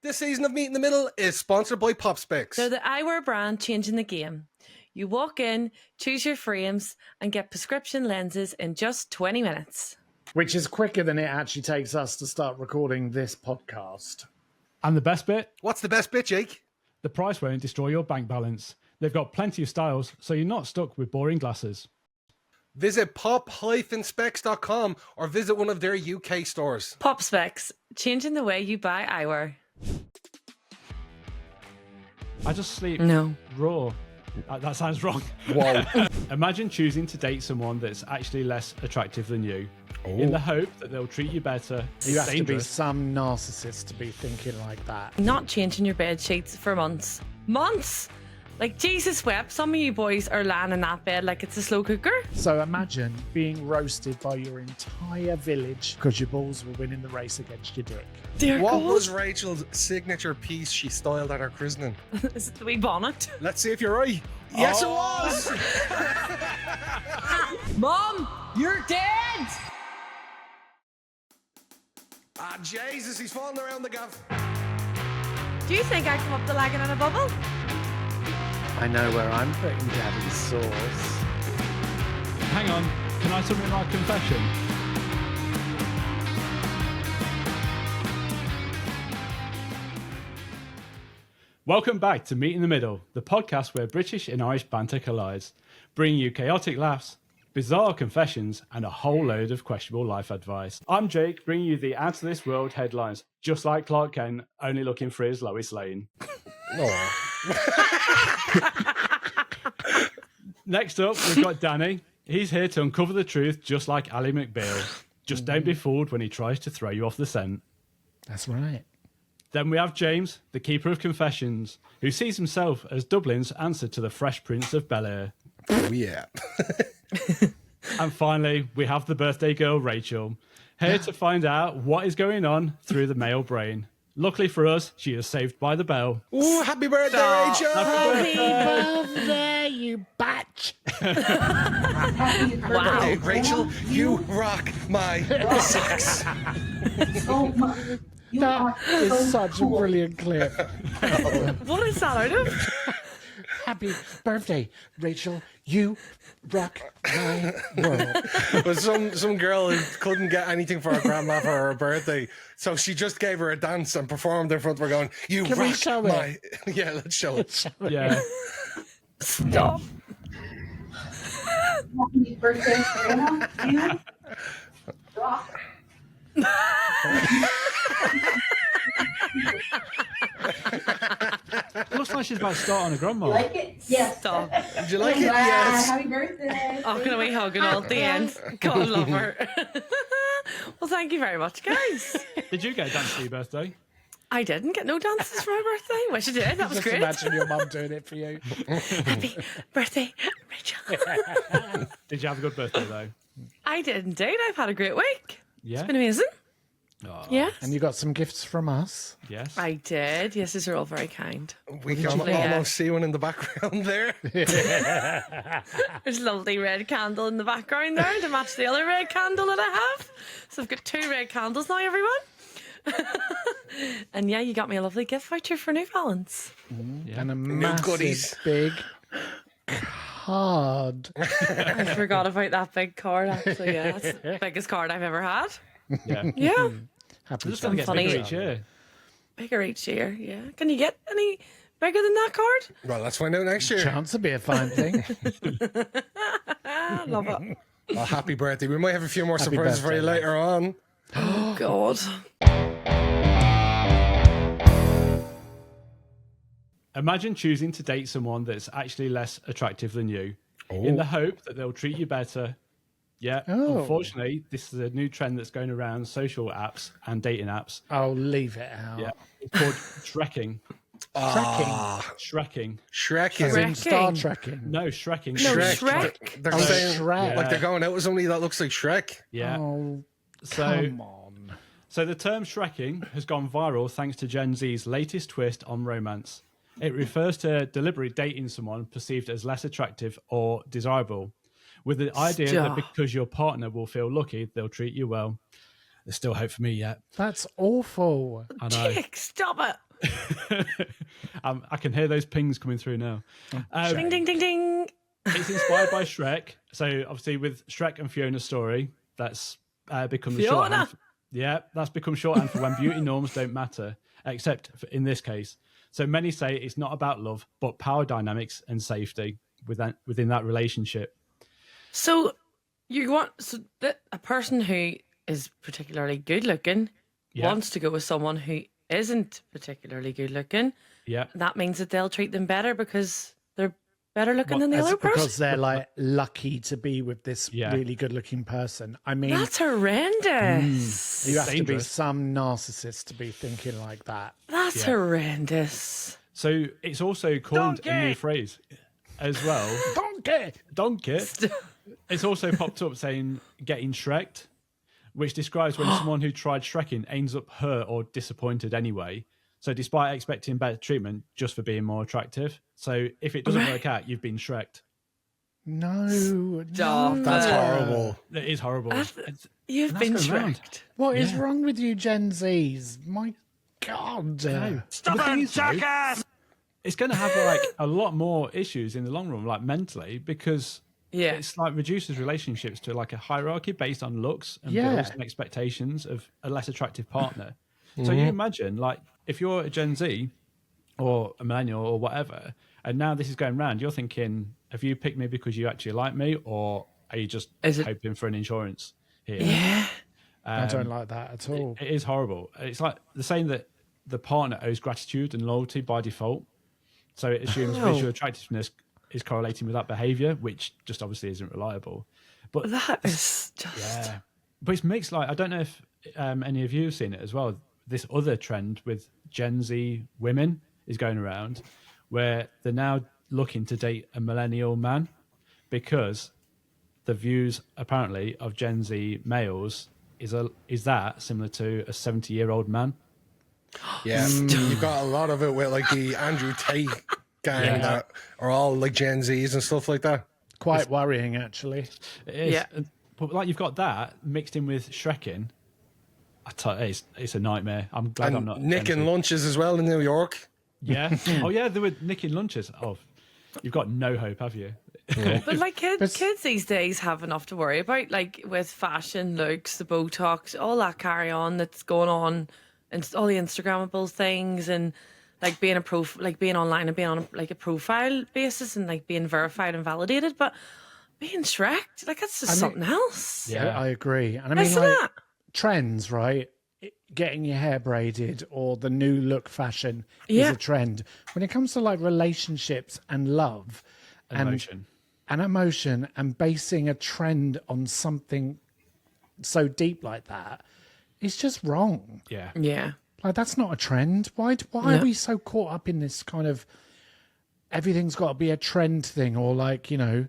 This season of Meet in the Middle is sponsored by PopSpecs. They're the eyewear brand changing the game. You walk in, choose your frames, and get prescription lenses in just 20 minutes. Which is quicker than it actually takes us to start recording this podcast. And the best bit? What's the best bit, Jake? The price won't destroy your bank balance. They've got plenty of styles, so you're not stuck with boring glasses. Visit pop-specs.com or visit one of their UK stores. PopSpecs, changing the way you buy eyewear. I just sleep raw. That sounds wrong. Whoa. Imagine choosing to date someone that's actually less attractive than you, in the hope that they'll treat you better. You have to be some narcissist to be thinking like that. Not changing your bed sheets for months. Months! Like, Jesus wept, some of you boys are lying in that bed like it's a slow cooker. So imagine being roasted by your entire village because your balls were winning the race against your dick. Dear What God. was Rachel's signature piece she styled at her christening? Is it the wee bonnet? Let's see if you're right. Yes, it was! Mom, you're dead! Ah, Jesus, he's falling around the gaff. Do you think I come up the lagging in a bubble? I know where I'm putting Daddy's sauce. Hang on, can I submit my confession? Welcome back to Meet in the Middle, the podcast where British and Irish banter collides, bringing you chaotic laughs, bizarre confessions, and a whole load of questionable life advice. I'm Jake, bringing you the Out of This World headlines, just like Clark Kent, only looking for his Lois Lane. Next up, we've got Danny. He's here to uncover the truth, just like Ally McBeal. Just don't be fooled when he tries to throw you off the scent. That's right. Then we have James, the keeper of confessions, who sees himself as Dublin's answer to the Fresh Prince of Bel-Air. Oh, yeah. And finally, we have the birthday girl, Rachel, here to find out what is going on through the male brain. Luckily for us, she is saved by the bell. Ooh, happy birthday, Rachel! Happy birthday, you batch! Wow. Rachel, you rock my sex. Oh my. That is such a brilliant clip. What is that out of? Happy birthday, Rachel. You rock my world. But some girl who couldn't get anything for her grandma for her birthday, so she just gave her a dance and performed in front of her going, "You Can we rock show my..." Yeah, let's show it. Yeah. Stop. Happy birthday, Fiona. You rock. Looks like she's about to start on a grandma. Like it? Yes. Stop. Did you like it? Wow, Yes. Happy birthday. Oh, can we hug and all at the end? God love her. Well, thank you very much, guys. Did you get a dance for your birthday? I didn't get no dances for my birthday. Wish I did. That was Just great. imagine your mum doing it for you. Happy birthday, Rachel. Did you have a good birthday, though? I did indeed. I've had a great week. Yeah? It's been amazing. Oh, Yes. And you got some gifts from us. yes. I did. Yes, these are all very kind. We can almost see one in the background there. There's a lovely red candle in the background there to match the other red candle that I have. So I've got 2 red candles now, everyone. And yeah, you got me a lovely gift voucher for New Balance. And a goodies. massive big card. I forgot about that big card, actually. Yeah, it's the biggest card I've ever had. Yeah. Yeah. Happy It's just going to get Funny. bigger each year. Bigger each year, yeah. Can you get any bigger than that card? Well, let's find out next year. chance to be a fine thing. I love it. Well, happy birthday. We might have a few more Happy surprises for you birthday, later on. Oh, God. Imagine choosing to date someone that's actually less attractive than you, in the hope that they'll treat you better. Yeah, unfortunately, this is a new trend that's going around social apps and dating apps. I'll leave it out. Yeah, it's called Shrekking. Shrekking. Shrekking. As in Star Shrekking. Trekking. No, Shrekking. No, Shrek. Shrek. They're Oh, saying, Shrek. like they're going out with somebody that looks like Shrek. Yeah. Oh, So, come on. so the term Shrekking has gone viral thanks to Gen Z's latest twist on romance. It refers to deliberately dating someone perceived as less attractive or desirable, with the idea that Stop. because your partner will feel lucky, they'll treat you well. There's still hope for me yet. That's awful. I know. Jake, stop it. I can hear those pings coming through now. Ding, ding, ding, ding. It's inspired by Shrek. So obviously with Shrek and Fiona's story, that's become the Fiona! shorthand. That's become shorthand for when beauty norms don't matter, except in this case. So many say it's not about love, but power dynamics and safety within that relationship. So you want a person who is particularly good looking wants to go with someone who isn't particularly good looking. Yeah. That means that they'll treat them better because they're better looking than the other person. Because they're like lucky to be with this really good looking person. I mean, That's horrendous. you have to be dangerous. some narcissist to be thinking like that. That's horrendous. So it's also coined a new phrase as well. Donkey. It's also popped up saying getting Shreked, which describes when someone who tried Shrekking ends up hurt or disappointed anyway. So despite expecting better treatment just for being more attractive. So if it doesn't work out, you've been Shreked. No, That's horrible. It is horrible. You've been going round. tricked. What is wrong with you, Gen Zs? My God. Stubborn jackass! It's going to have like a lot more issues in the long run, like mentally, because it's like reduces relationships to like a hierarchy based on looks and bills and expectations of a less attractive partner. So you imagine, like, if you're a Gen Z or a millennial or whatever, and now this is going round, you're thinking, have you picked me because you actually like me, or are you just hoping for an insurance here? Yeah. I don't like that at all. It is horrible. It's like the saying that the partner owes gratitude and loyalty by default. So it assumes visual attractiveness is correlating with that behaviour, which just obviously isn't reliable. But That is just... But it's mixed. Like, I don't know if any of you have seen it as well. This other trend with Gen Z women is going around where they're now looking to date a millennial man because the views apparently of Gen Z males is that similar to a 70-year-old man. Yeah, you've got a lot of it with like the Andrew Tate gang that are all like Gen Zs and stuff like that. Quite worrying, actually. It is. Yeah. But like you've got that mixed in with Shrekking. It's a nightmare. I'm glad I'm not nicking lunches as well in New York. Yeah. Oh yeah, they were nicking lunches. Oh, you've got no hope, have you? But like kids these days have enough to worry about, like with fashion, looks, the Botox, all that carry on that's going on, and all the Instagrammable things, and like being being online and being on like a profile basis and like being verified and validated. But being Shreked, like that's just something else. Yeah. I agree. And I mean, Isn't like, it? trends, right? Getting your hair braided or the new look fashion is a trend. When it comes to like relationships and love Emotion. and emotion and basing a trend on something so deep like that, it's just wrong. Yeah. Yeah. Like, that's not a trend. Why are we so caught up in this kind of everything's got to be a trend thing, or like, you know,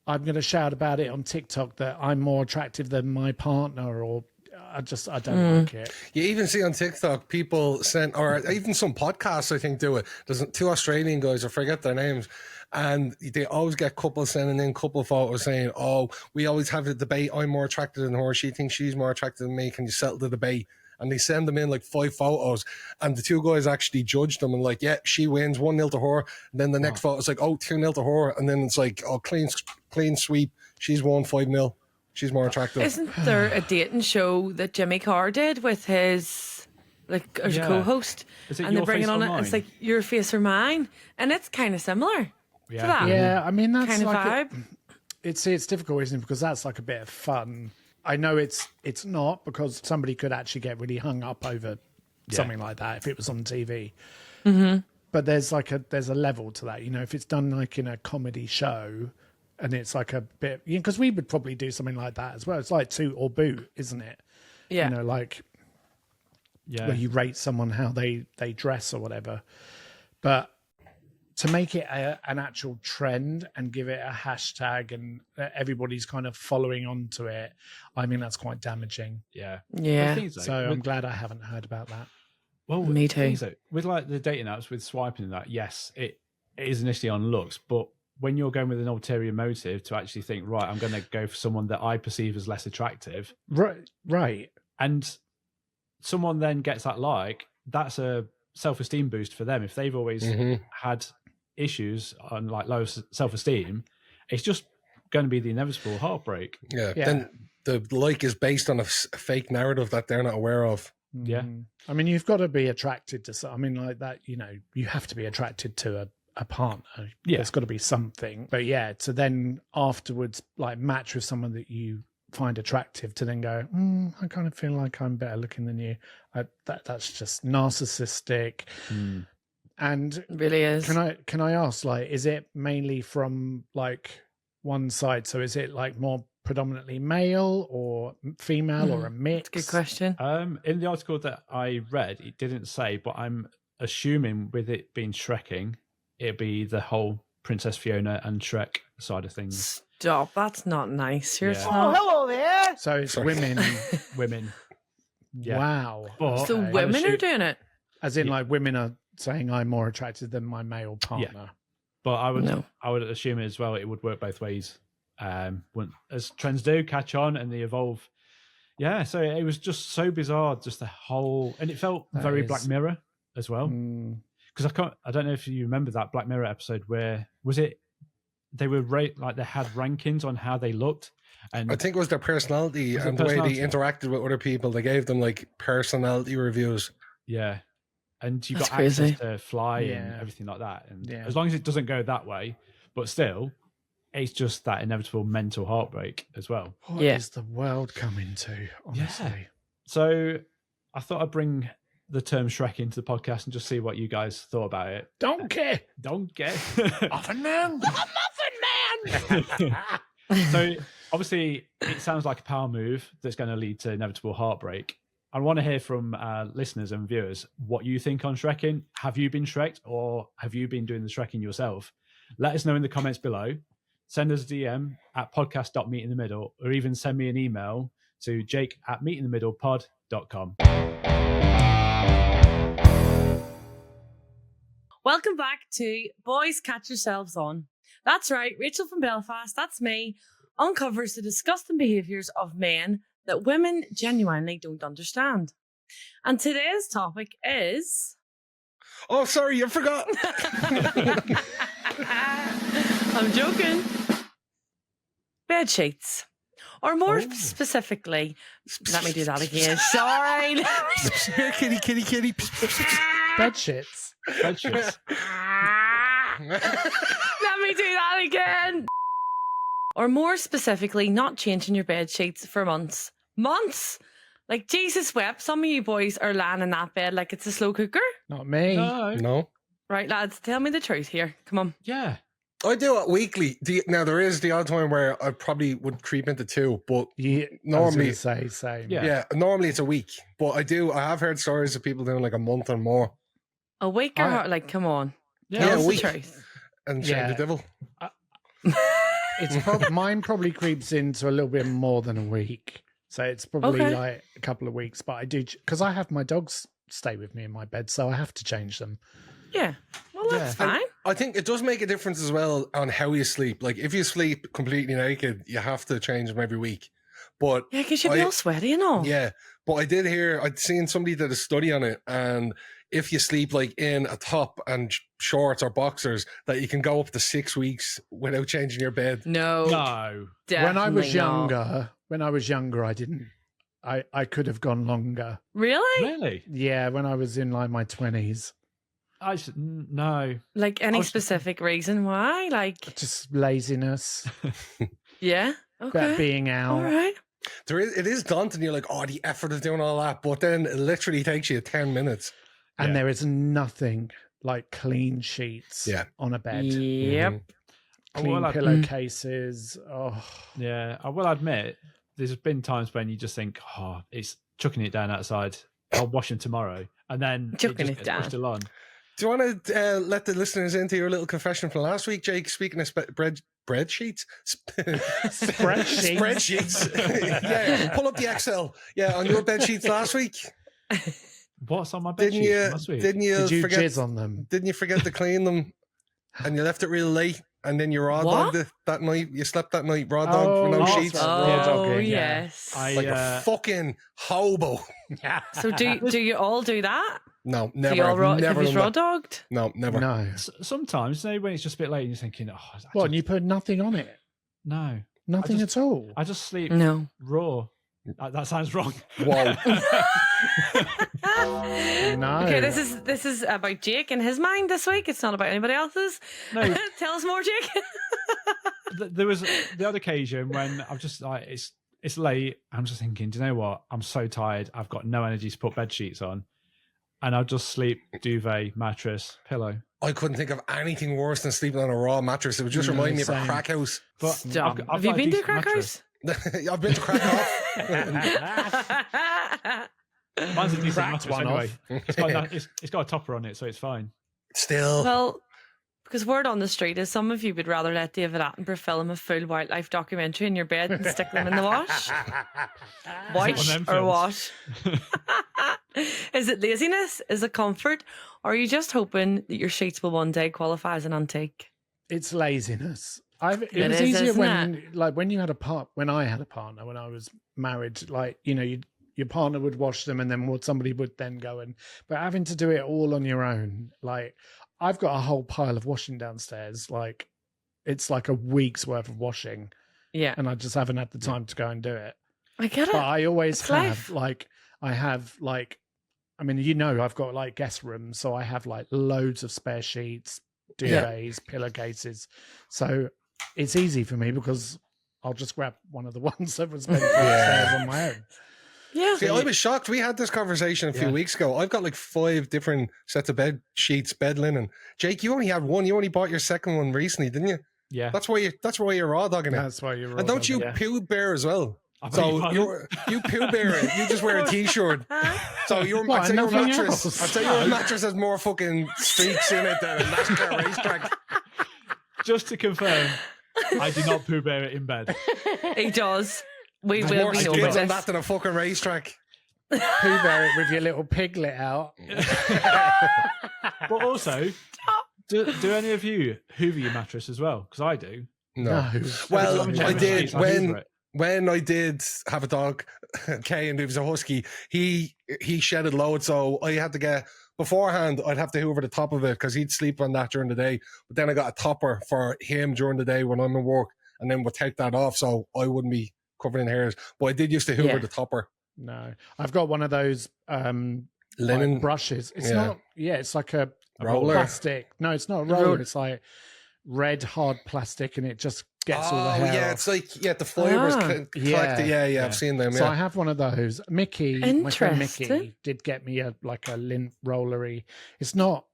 I'm going to shout about it on TikTok that I'm more attractive than my partner, or I don't like it. You even see on TikTok people send, or even some podcasts I think do it. There's two Australian guys, I forget their names, and they always get couples sending in couple photos saying, "Oh, we always have a debate. I'm more attractive than her. She thinks she's more attractive than me. Can you settle the debate?" And they send them in like 5 photos, and the two guys actually judge them and like, yeah, she wins 1-0 to her. And then the next photo is like, oh, 2-0 to her. And then it's like, oh, clean sweep. She's won 5-0. She's more attractive. Isn't there a dating show that Jimmy Carr did with his as a co-host? Is it And they're Your bringing Face on or it. It's Mine? like your face or mine, and it's kind of similar to that. Yeah, I mean, that's Kind of like vibe. it's difficult, isn't it? Because that's like a bit of fun. I know it's not, because somebody could actually get really hung up over something like that if it was on TV. Mm-hmm. But there's a level to that, you know. If it's done like in a comedy show, and it's like a bit, because we would probably do something like that as well. It's like Toot or Boot, isn't it? Yeah. You know, like where you rate someone how they dress or whatever. But to make it an actual trend and give it a hashtag and everybody's kind of following onto it, I mean, that's quite damaging. Yeah. Yeah. The thing is, though, So I'm glad I haven't heard about that. well, Me the thing too. is, though, with like the dating apps, with swiping and that, yes, it is initially on looks, but when you're going with an ulterior motive to actually think, right, I'm going to go for someone that I perceive as less attractive, Right. and someone then gets that like, that's a self-esteem boost for them. If they've always had issues on like low self-esteem, it's just going to be the inevitable heartbreak. Yeah. Then the like is based on a fake narrative that they're not aware of. Yeah. I mean, you've got to be attracted to, I mean, like that, you know, you have to be attracted to a partner. Yeah. There's got to be something. But yeah, to then afterwards, like match with someone that you find attractive, to then go, I kind of feel like I'm better looking than you. That's just narcissistic. And It really is. can I ask, like, is it mainly from like one side? So is it like more predominantly male or female or a mix? Good question. In the article that I read, it didn't say, but I'm assuming with it being Shrekking, it'd be the whole Princess Fiona and Shrek side of things. Stop. That's not nice. You're Yeah. not. Hello there. So it's Sorry. Women. Yeah. Wow. But So Okay. women are doing it. As in, like, women are saying I'm more attracted than my male partner. But I would No. assume as well it would work both ways. As trends do catch on and they evolve. Yeah, so it was just so bizarre, just the whole, and it felt That very is- Black Mirror as well. Because I don't know if you remember that Black Mirror episode where they were like they had rankings on how they looked, and I think it was their personality Was it and the way they personality? interacted with other people. They gave them like personality reviews. yeah, and you That's got crazy. access to fly Yeah. and everything like that. And Yeah. as long as it doesn't go that way, but still, it's just that inevitable mental heartbreak as well. What Yeah. is the world coming to, honestly? So I thought I'd bring the term Shrek into the podcast and just see what you guys thought about it. Donkey! Don't get Muffin Man! So obviously it sounds like a power move that's going to lead to inevitable heartbreak. I want to hear from listeners and viewers what you think on Shrekking. Have you been Shreked or have you been doing the Shrekking yourself? Let us know in the comments below. Send us a DM at podcast.meetinthemiddle or even send me an email to jake@meetinthemiddlepod.com. Welcome back to Boys Catch Yourselves On. That's right, Rachel from Belfast, that's me, uncovers the disgusting behaviours of men that women genuinely don't understand. And today's topic is... Oh, sorry, you forgot. I'm joking. Bed sheets. Or more specifically, let me do that again. Sorry. kitty, kitty, kitty. Bed shits. Bedsheets. Let me do that again. Or more specifically, not changing your bed sheets for months. Months? Like, Jesus wept, some of you boys are lying in that bed like it's a slow cooker. Not me. No. No. Right, lads, tell me the truth here. Come on. Yeah. I do it weekly. Now, there is the odd time where I probably would creep into two, but Yeah, Normally- I was gonna say same. Yeah. yeah, normally it's a week. But I have heard stories of people doing like a month or more. A week or like, come on. Yeah, Tell a us the week. truth. And shame Yeah. the devil. It's mine probably creeps into a little bit more than a week. So it's probably Okay. like a couple of weeks. But I do, because I have my dogs stay with me in my bed, so I have to change them. Yeah. Well, that's And fine. I think it does make a difference as well on how you sleep. Like if you sleep completely naked, you have to change them every week. But Yeah, because you'd be I- all sweaty and all. yeah, but I'd seen somebody did a study on it, and if you sleep like in a top and shorts or boxers, that you can go up to 6 weeks without changing your bed. No. No. When I was definitely not. younger, I didn't. I could have gone longer. Really? Really? Yeah, when I was in like my 20s. No. Like any specific reason why? Like, Just laziness, yeah. Okay. being out. All right. It is daunting. You're like, oh, the effort of doing all that, but then it literally takes you 10 minutes. And Yeah. there is nothing like clean sheets Yeah. on a bed. Yep. Clean Well, pillowcases. Oh, Yeah. I will admit, there's been times when you just think, oh, it's chucking it down outside. I'll wash them tomorrow. And then Chucking just it gets down. pushed along. Do you want to let the listeners into your little confession from last week, Jake? Speaking of bread sheets, Spreadsheets. spreadsheets. Yeah, pull up the Excel. Yeah, on your bed sheets last week. What's on my bed Didn't sheets you? last week? Didn't you Did you forget? jizz on them? Didn't you forget to clean them? And you left it real late, and then you raw What? dogged it that night. You slept that night raw dog with no that's sheets, right. Raw Oh, dogging, yeah. yes. like a fucking hobo. So do you all do that? No, So never. you all raw, Never have you done raw that. dogged? No, never. No. Sometimes, when it's just a bit late and you're thinking, What, and you put nothing on it? no. Nothing at all? I just sleep No. raw. That sounds wrong. Whoa. No. Okay, this is about Jake and his mind this week. It's not about anybody else's. No. Tell us more, Jake. There was the odd occasion when I'm just like, it's late. I'm just thinking, do you know what? I'm so tired. I've got no energy to put bed sheets on. And I'll just sleep, duvet, mattress, pillow. I couldn't think of anything worse than sleeping on a raw mattress. It would just remind me of a same. crack house. But Stop. I've Have you got a been to a decent crack mattress. house? I've been to crack off. Mine's a decent Cracked mattress one anyway. off. It's got a topper on it, so it's fine. Still. Well, because word on the street is some of you would rather let David Attenborough film a full wildlife documentary in your bed and stick them in the wash. Wash them or films? wash? Is it laziness? Is it comfort? Or are you just hoping that your sheets will one day qualify as an antique? It's laziness. It It was is, easier isn't when you had when I had a partner, when I was married, your partner would wash them and then somebody would then go but having to do it all on your own, like I've got a whole pile of washing downstairs, like it's like a week's worth of washing Yeah, and I just haven't had the time to go and do it. I get it. But I always It's have life. I mean, I've got like guest rooms, so I have like loads of spare sheets, duvets, pillowcases. So it's easy for me because I'll just grab one of the ones that was meant for upstairs on my own. Yeah. See, I was shocked. We had this conversation a few weeks ago. I've got like 5 different sets of bed sheets, bed linen. Jake, you only had one. You only bought your second one recently, didn't you? Yeah. That's why you're raw dogging it. That's why you're. And don't you Pooh Bear as well? I beg So your pardon? you Pooh Bear it. You just wear a t-shirt. So your What, I'd say your nothing mattress. else? I'd say your mattress has more fucking streaks in it than a NASCAR racetrack. Just to confirm, I do not Pooh Bear it in bed. He does. We There's will more be know skids on this. that than a fucking racetrack. Pooh Bear it with your little piglet out. But also, do any of you hoover your mattress as well? Because I do. No. No. Well, Every time I change did sheets, hoover when it. when I did have a dog, Kay, and he was a husky. He shedded loads, so I had to get beforehand. I'd have to hoover the top of it because he'd sleep on that during the day. But then I got a topper for him during the day when I'm in work, and then we'll take that off so I wouldn't be covered in hairs. But I did used to hoover Yeah. the topper. No, I've got one of those Linen like brushes. It's not. Yeah, it's like a roller. plastic. No, it's not a roller. It's like red hard plastic, and it just gets all the Oh hair yeah, off. it's like the fibers Ah. collect. Yeah. Yeah, I've seen them. So I Yeah, have one of those. Mickey, my friend Mickey, Interesting. did get me a lint rollery. It's not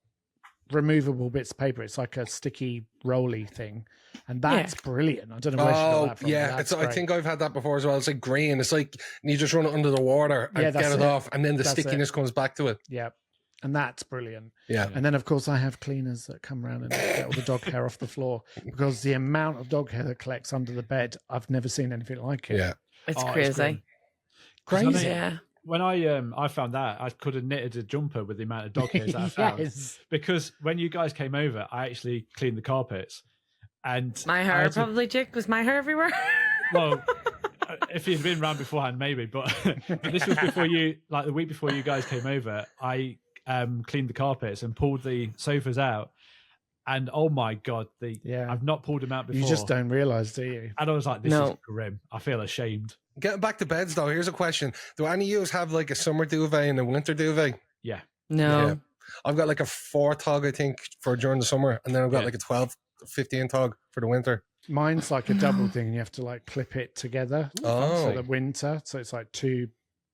removable bits of paper. It's like a sticky rolly thing, and that's brilliant. I don't know where she got oh that from. but yeah. that's It's I great. think I've had that before as well. It's like green. It's like you just run it under the water and Yeah, get that's it it. off, and then the That's it. stickiness comes back to it. Yeah, and that's brilliant. Yeah. And then, of course, I have cleaners that come around and get all the dog hair off the floor because the amount of dog hair that collects under the bed, I've never seen anything like it. Yeah. It's Oh, it's crazy. grim. Crazy. Yeah. When I found that, I could have knitted a jumper with the amount of dog hairs that I found. Yes. Because when you guys came over, I actually cleaned the carpets. And My I hair had to- probably, Jake. Was my hair everywhere? well, if you'd been around beforehand, maybe. But this was before you, like the week before you guys came over. I cleaned the carpets and pulled the sofas out. And oh my god, I've not pulled them out before. You just don't realize, do you? And I was like, this No. is grim. I feel ashamed. Getting back to beds though, here's a question: do any of you have like a summer duvet and a winter duvet? Yeah. No. Yeah. I've got like a 4 tog, I think, for during the summer, and then I've got Yeah. like a 12, 15 tog for the winter. Mine's like a double thing, and you have to like clip it together Oh. for the winter. So it's like 2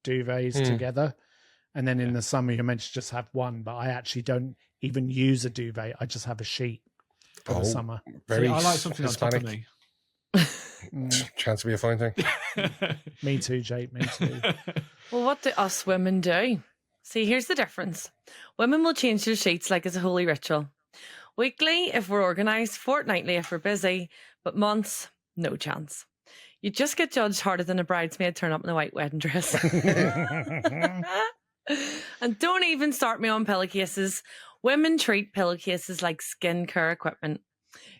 duvets Hmm. together. And then in the summer, you're meant to just have one, but I actually don't even use a duvet. I just have a sheet for Oh. the summer. Very See, I like something Hispanic. on top of me. Chance to be a fine thing. Me too, Jake. Me too. Well, what do us women do? See, here's the difference. Women will change their sheets like it's a holy ritual. Weekly, if we're organised, fortnightly, if we're busy, but months, no chance. You just get judged harder than a bridesmaid turn up in a white wedding dress. And don't even start me on pillowcases. Women treat pillowcases like skincare equipment.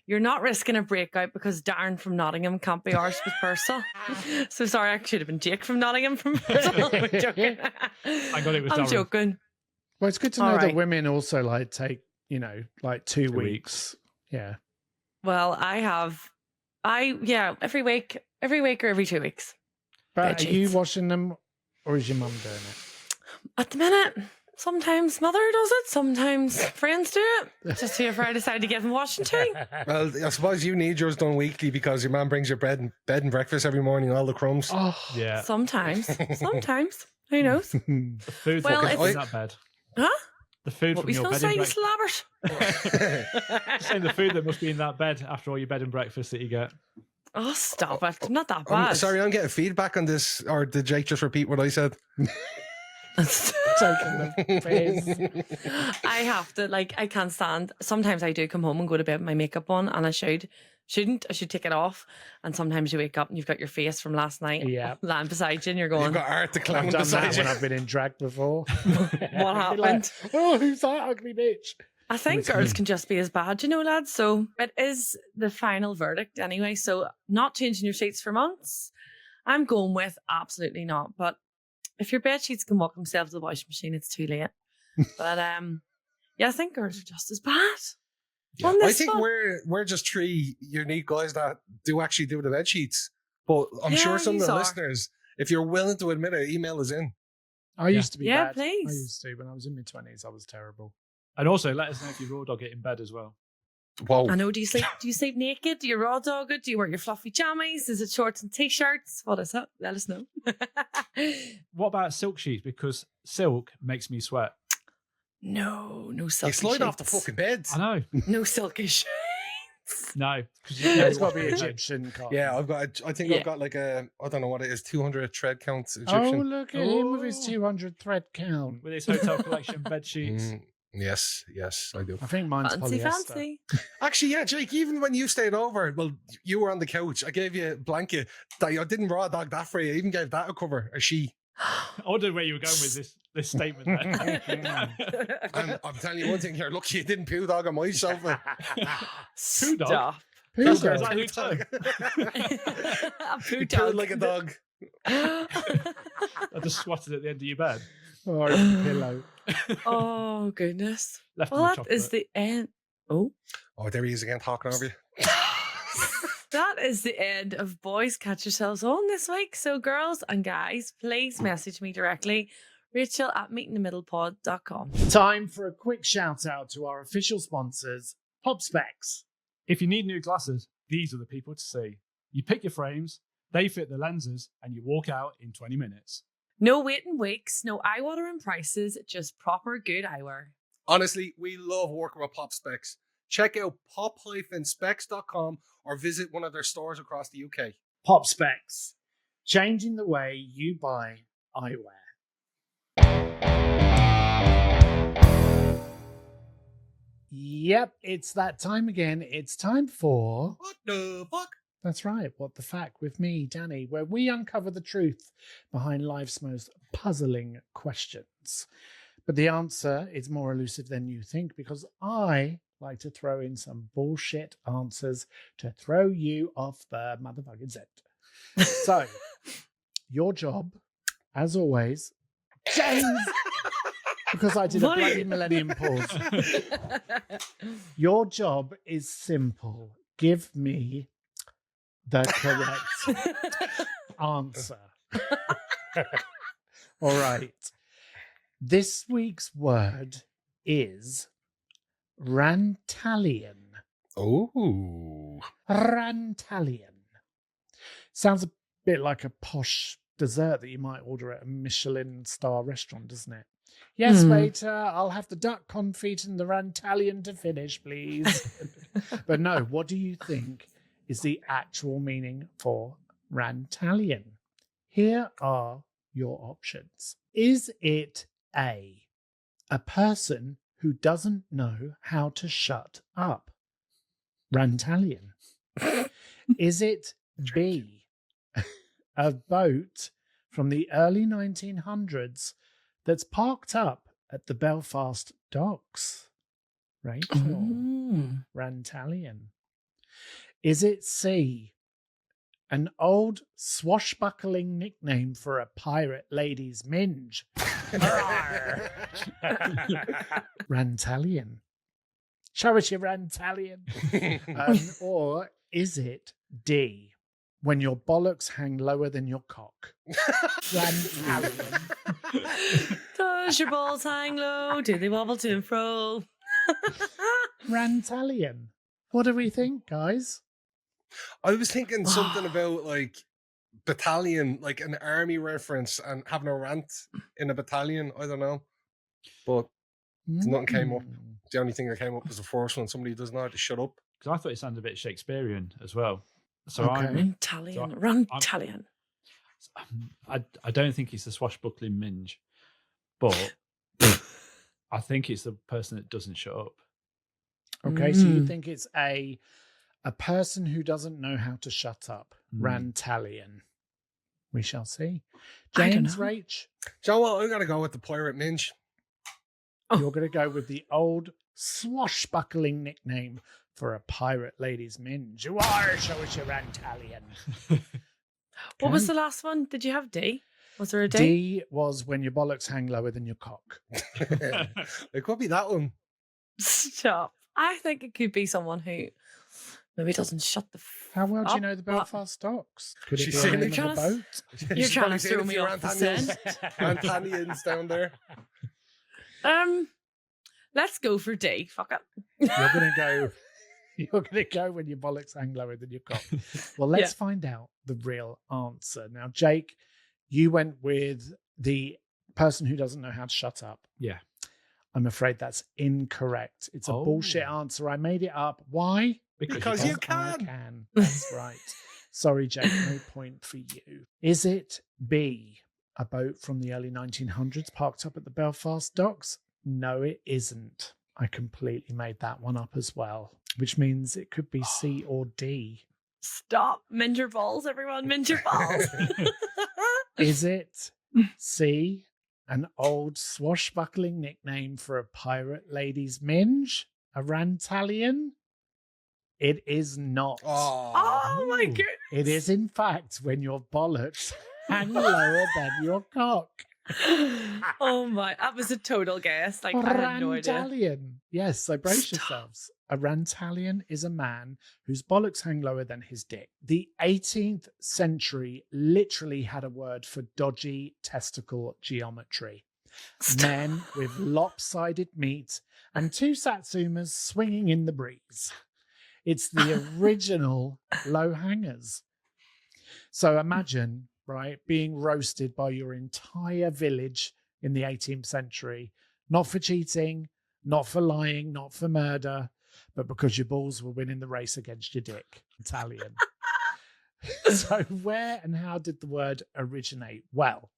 You're not risking a breakout because Darren from Nottingham can't be arsed with Purcell. So sorry, I should have been Jake from Nottingham from Purcell. I'm joking. I got it was I'm Darren. joking. Well, it's good to All know that right. women also like take, like 2 weeks. Yeah. Well, every week or every 2 weeks. But Bed are you sheets. washing them or is your mum doing it? At the minute, sometimes mother does it, sometimes friends do it. Just see if I decide to give them washing too. Well, I suppose you need yours done weekly because your man brings your bed and breakfast every morning, all the crumbs. Oh, Yeah. Sometimes. Who knows? The food Well, that if- goes in that bed. Huh? The food What from we your supposed bed to and say, you breakfast. slabbert? Saying the food that must be in that bed after all your bed and breakfast that you get. Oh, stop it. Not that I'm bad. sorry, I'm getting feedback on this. Or did Jake just repeat what I said? taking the piss. I have to, I can't stand. Sometimes I do come home and go to bed with my makeup on, and I shouldn't. I should take it off. And sometimes you wake up and you've got your face from last night Yeah. lying beside you, and you're going, You've got Art the Clown I've done beside that you. when I've been in drag before. what Be like, happened? oh, who's that ugly bitch? I think It's girls me. can just be as bad, lads. So it is the final verdict anyway. So not changing your sheets for months. I'm going with absolutely not. But if your bed sheets can walk themselves to the washing machine, it's too late. But I think girls are just as bad. On I this think one. we're just three unique guys that do actually do the bed sheets. But I'm Yeah, sure some of yous the are. listeners, if you're willing to admit it, email us in. I used to be Yeah, bad. please. I used to. When I was in my 20s, I was terrible. And also, let us know if you raw dog it in bed as well. Whoa. I know. Do you sleep naked? Do you raw dog it? Do you wear your fluffy jammies? Is it shorts and t-shirts? What is it? Let us know. What about silk sheets? Because silk makes me sweat. No They silky slide off the sheets. fucking bed. I know. No silky sheets. No. 'Cause It's got to be Egyptian cotton. Yeah, I think Yeah. I've got like I don't know what it is, 200 thread count Oh, Egyptian. look at him with his Oh. 200 thread count. With his hotel collection bed sheets. Yes, I do. I think mine's Fancy, polyester. fancy. Actually, yeah, Jake, even when you stayed over, well, you were on the couch. I gave you a blanket. I didn't raw dog that for you. I even gave that a cover, a she. I wondered where you were going with this statement there. I'm telling you one thing, you're lucky you didn't poo dog on my sofa. Poo dog? Stop. Who That's does? that new term. A poo You dog. pooed like a dog. I just squatted at the end of your bed. Or a pillow. Oh, goodness. Left Well, in the that is chocolate. the end. Oh. Oh, there he is again talking over you. That is the end of Boys Catch Yourselves On this week. So, girls and guys, please message me directly, Rachel at meetingthemiddlepod.com. Time for a quick shout out to our official sponsors, Pop Specs. If you need new glasses, these are the people to see. You pick your frames, they fit the lenses, and you walk out in 20 minutes. No waiting weeks, no eye-watering prices, just proper good eyewear. Honestly, we love working with Pop Specs. Check out pop-specs.com or visit one of their stores across the UK. Pop Specs, changing the way you buy eyewear. Yep, it's that time again. It's time for... What the fuck? That's right, What the Fact with me, Danny, where we uncover the truth behind life's most puzzling questions. But the answer is more elusive than you think because I like to throw in some bullshit answers to throw you off the motherfucking scent. So, your job, as always, James, because I did a What are bloody you- millennium pause. Your job is simple. Give me the correct answer. All right. This week's word is Rantallion. Oh. Rantallion. Sounds a bit like a posh dessert that you might order at a Michelin star restaurant, doesn't it? Yes, waiter, I'll have the duck confit and the Rantallion to finish, please. But no, what do you think is the actual meaning for Rantallion? Here are your options. Is it A, a person who doesn't know how to shut up? Rantallion. Is it B, a boat from the early 1900s that's parked up at the Belfast docks? Rachel. Rantallion. Is it C, An old swashbuckling nickname for a pirate lady's minge. Rantallion. Show us your Rantallion. Or is it D, when your bollocks hang lower than your cock? Rantallion. Does your balls hang low? Do they wobble to and fro? Rantallion. What do we think, guys? I was thinking something about like battalion, like an army reference, and having a rant in a battalion. I don't know, but nothing came up. The only thing that came up was the first one. Somebody who doesn't know how to shut up. Because I thought it sounded a bit Shakespearean as well. So Okay. Rantallion. I don't think it's the swashbuckling minge, but I think it's the person that doesn't shut up. Okay, so you think it's a person who doesn't know how to shut up. Rantallion. We shall see. James, Rach, Do you know what? I'm gonna go with the pirate minge. you're going to go with the old swashbuckling nickname for a pirate lady's minge. You are, show us your Rantallion. What was the last one? Did you have D? Was there a D? D was when your bollocks hang lower than your cock. It could be that one. Stop. I think it could be someone who maybe doesn't shut the How well do you up, know the but- Belfast docks? Could it She's be seen the it. name of a boat? You're trying to throw me off the scent. Rantallions down there. Let's go for D. Fuck it. You're gonna go when your bollocks hang lower than your cock. Well, let's find out the real answer. Now, Jake, you went with the person who doesn't know how to shut up. Yeah. I'm afraid that's incorrect. It's a bullshit answer. I made it up. Why? Because you I can. can. That's right. Sorry, Jake, no point for you. Is it B, a boat from the early 1900s parked up at the Belfast docks? No, it isn't. I completely made that one up as well, which means it could be C or D. Stop. Mend your balls, everyone. Mend your balls. Is it C, an old swashbuckling nickname for a pirate lady's minge? A Rantallion? It is not. Oh my goodness. It is, in fact, when your bollocks hang lower than your cock. Oh my. That was a total guess. Like, I had no idea. Rantallion. Yes, so brace Stop. yourselves. A Rantallion is a man whose bollocks hang lower than his dick. The 18th century literally had a word for dodgy testicle geometry. Men with lopsided meat and two satsumas swinging in the breeze. It's the original low hangers. So imagine, right, being roasted by your entire village in the 18th century, not for cheating, not for lying, not for murder, but because your balls were winning the race against your dick. Italian. So where and how did the word originate? Well,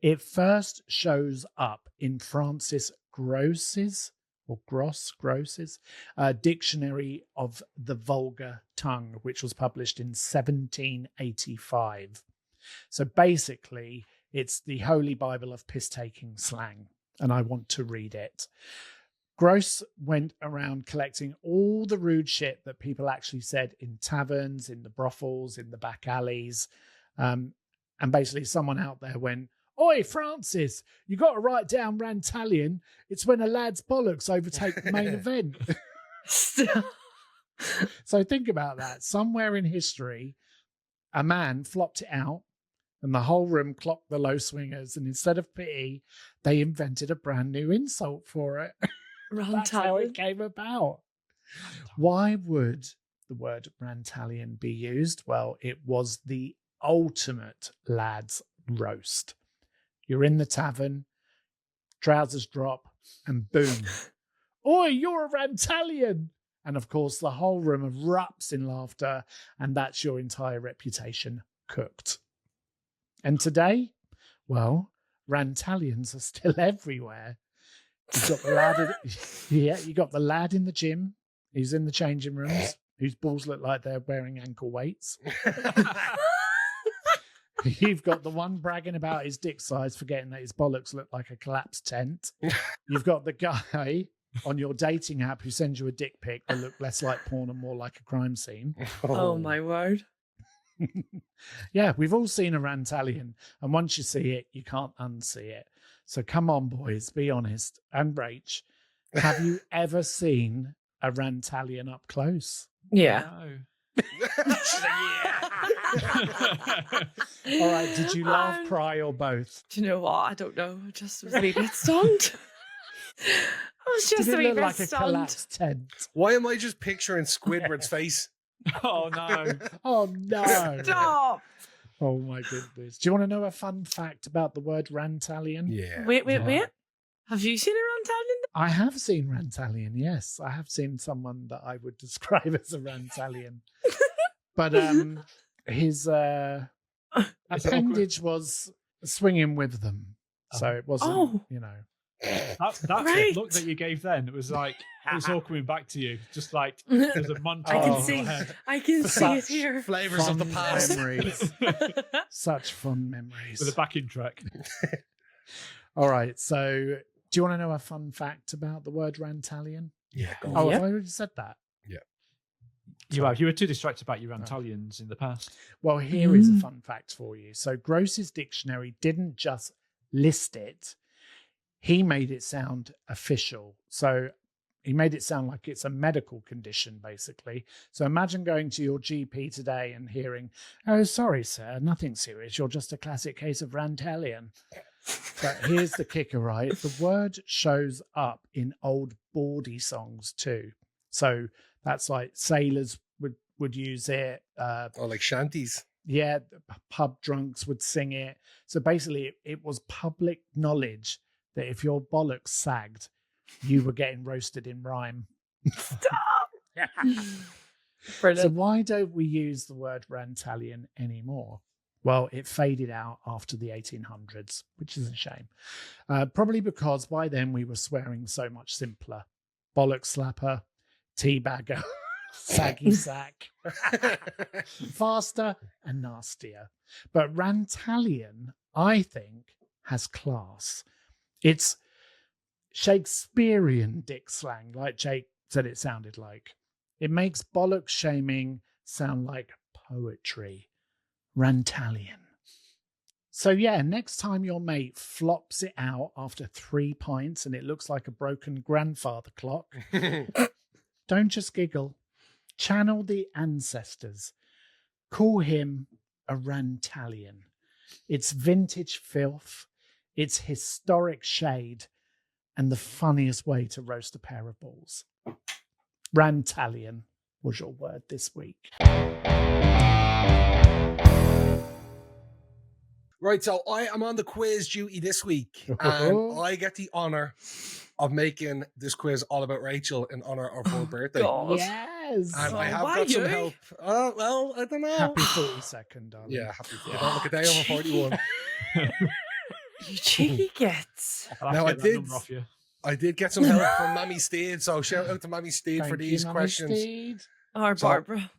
it first shows up in Francis Gross's Dictionary of the Vulgar Tongue, which was published in 1785. So basically, it's the Holy Bible of piss-taking slang, and I want to read it. Gross went around collecting all the rude shit that people actually said in taverns, in the brothels, in the back alleys. And basically someone out there went, "Oi, Francis, you got to write down Rantallion. It's when a lad's bollocks overtake the main event." So think about that. Somewhere in history, a man flopped it out and the whole room clocked the low swingers. And instead of pity, they invented a brand new insult for it. That's how it came about. Why would the word Rantallion be used? Well, it was the ultimate lad's roast. You're in the tavern, trousers drop, and boom. "Oi, you're a Rantallion!" And of course, the whole room erupts in laughter, and that's your entire reputation cooked. And today, well, Rantallions are still everywhere. You've got the lad you got the lad in the gym who's in the changing rooms, whose balls look like they're wearing ankle weights. You've got the one bragging about his dick size, forgetting that his bollocks look like a collapsed tent. You've got the guy on your dating app who sends you a dick pic that look less like porn and more like a crime scene. Oh my word. Yeah, we've all seen a Rantallion, and once you see it, you can't unsee it. So come on, boys, be honest. And Rach, have you ever seen a Rantallion up close? Yeah. No. All right, did you laugh, cry, or both? Do you know what? I don't know. I just was a wee bit stunned. I was just Did a it wee look bit like a stunned. collapsed tent? Why am I just picturing Squidward's face? Oh no. Oh, no. Stop. Oh, my goodness. Do you want to know a fun fact about the word Rantallion? Yeah. Wait. Have you seen a Rantallion? I have seen Rantallion, yes. I have seen someone that I would describe as a Rantallion. But his appendage was swinging with them. So it wasn't, you know. That Right. look that you gave then, it was like it was all coming back to you. Just like there's a montage. I can Oh. see. I can see it here. Flavors of the Fond past. memories. Such fun memories. With a backing track. All right. So do you want to know a fun fact about the word Rantallion? Yeah. Go Oh, Yeah. have I already said that? You were too distracted about your Rantallions in the past. Well, here is a fun fact for you. So Gross's dictionary didn't just list it, he made it sound official. So he made it sound like it's a medical condition, basically. So imagine going to your GP today and hearing, "Oh, sorry, sir, nothing serious. You're just a classic case of Rantallion." But here's the kicker, right? The word shows up in old bawdy songs too. So that's like sailors would use it. Oh, like shanties. Yeah, pub drunks would sing it. So basically, it was public knowledge that if your bollocks sagged, you were getting roasted in rhyme. Stop. So Brilliant. why don't we use the word Rantallion anymore? Well, it faded out after the 1800s, which is a shame. Probably because by then we were swearing so much simpler. Bollock slapper, teabagger, saggy sack. Faster and nastier. But Rantallion, I think, has class. It's Shakespearean dick slang, like Jake said it sounded like. It makes bollock shaming sound like poetry. Rantallion. So yeah, next time your mate flops it out after 3 pints and it looks like a broken grandfather clock, don't just giggle. Channel the ancestors. Call him a Rantallion. It's vintage filth. It's historic shade. And the funniest way to roast a pair of balls. Rantallion was your word this week. Right, so I am on the quiz duty this week, and I get the honor of making this quiz all about Rachel in honor of her birthday. God. Yes. And I have why got some you? help. Oh, well, I don't know. Happy 42nd, darling. Yeah, happy. Don't look a day over 41. You cheeky gits. I'll have No, to I get that did. number off you. I did get some help from Mammy Steed, so shout out to Mammy Steed for Thank these you, Mummy questions. Steed. Or So- Barbara.